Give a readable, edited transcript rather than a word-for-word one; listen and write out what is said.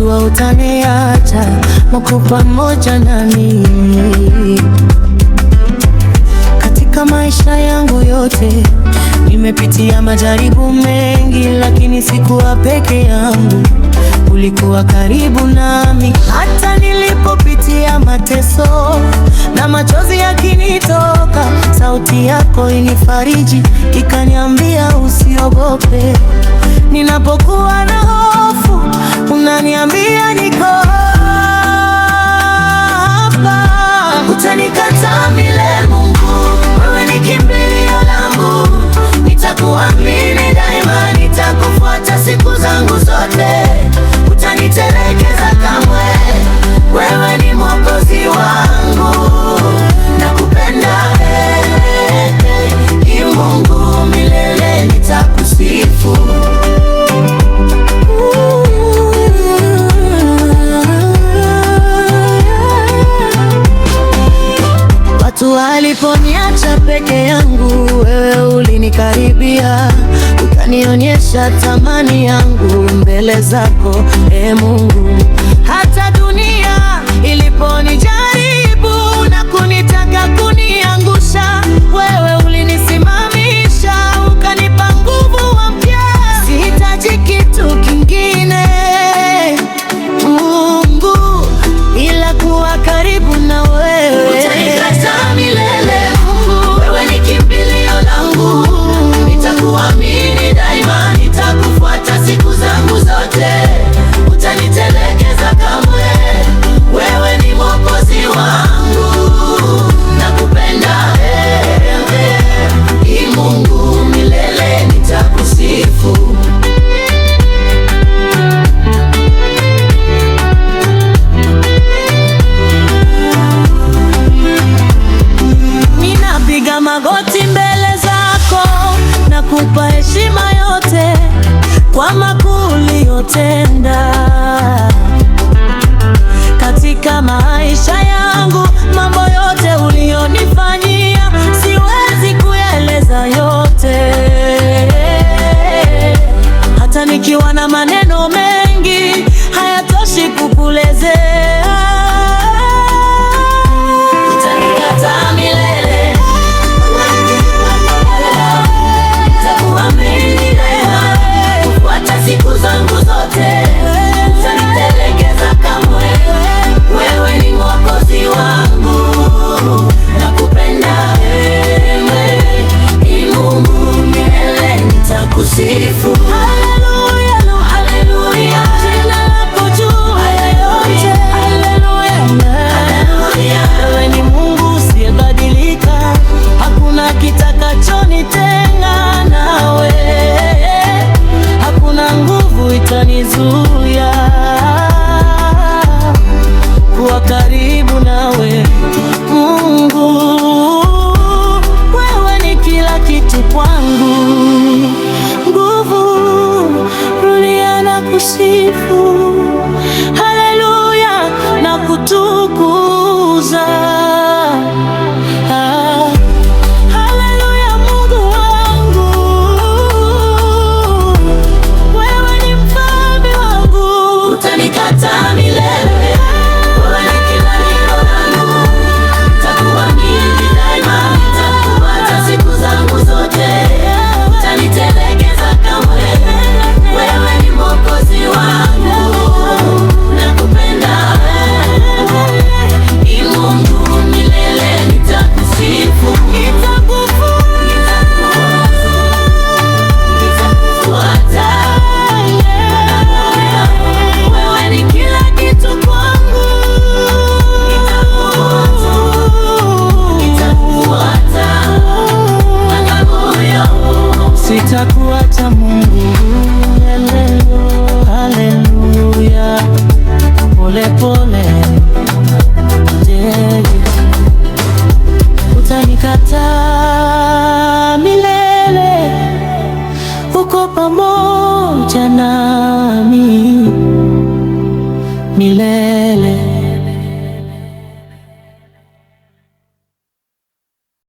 sikujua utaniacha Mungu pamoja nami. Katika maisha yangu yote nimepitia majaribu mengi, lakini sikuwa peke yangu, ulikuwa karibu nami. Hata nilipopitia mateso na machozi yakinitoka, sauti yako inifariji, ikaniambia usiogope. Ninapokuwa na hofu, unaniambia niko hapa. Utanikataa milele Mungu, wewe ni kimbilio langu. Nitakuamini daima, nitakufuata siku zangu zote. Utanitelekeza kamwe, wewe ni mwokozi wangu. Nakupenda Mungu, milele nitakusifu. Watu waliponiacha peke yangu, wewe ulinikaribia, ukanionyesha thamani yangu mbele zako, Mungu. Hata dunia iliponijaribu na kunitaka kuniangusha, wewe ulinisimamisha, ukanipa nguvu mpya. Sihitaji kitu kingine Mungu, ila kuwa karibu na wewe. Utanikataa milele Mungu, wewe ni kimbilio langu. Nitakuamini daima, nitakufuata siku zangu zote. Utanitelekeza kamwe, wewe ni mwokozi wangu. Nakupenda Mungu, milele nitakusifu. Ninapiga magoti mbele zako, nakupa heshima yote kwa makuu uliyotenda katika maisha yangu. Mambo yote ulionifanyia siwezi kueleza yote, hata nikiwa na maneno mengi hayatoshi kukuelezea. Utanikataa milele, nitakuamini daima, kufuata siku zangu zote. Utanitelekeza kamwe, wewe ni mwokozi wangu. Nakupenda Mungu, milele nitakusifu. Haleluya, haleluya, jina lako juu ya yote. Haleluya, haleluya, wewe ni Mungu usiyebadilika, hakuna kitakachonitenga nawe, hakuna nguvu itanizuia kuwa karibu nawe Mungu. Wewe ni kila kitu kwangu, nguvu, dunia na kusifu. Haleluya, na kutukuza. Haleluya, Mungu wangu, wewe ni mfalme wangu. Utanikataa milele, wewe ni kimbilio langu. Nitakuamini daima, nitakufuata siku zangu zote. Utanitelekeza kamwe, wewe ni mwokozi wangu. Nakupenda Mungu, milele nitakusifu. Nitakufuata, wewe ni kila kitu kwangu. Nitakufuata sitakuacha Mungu. Haleluya, pole pole, utanikataa milele, uko pamoja nami.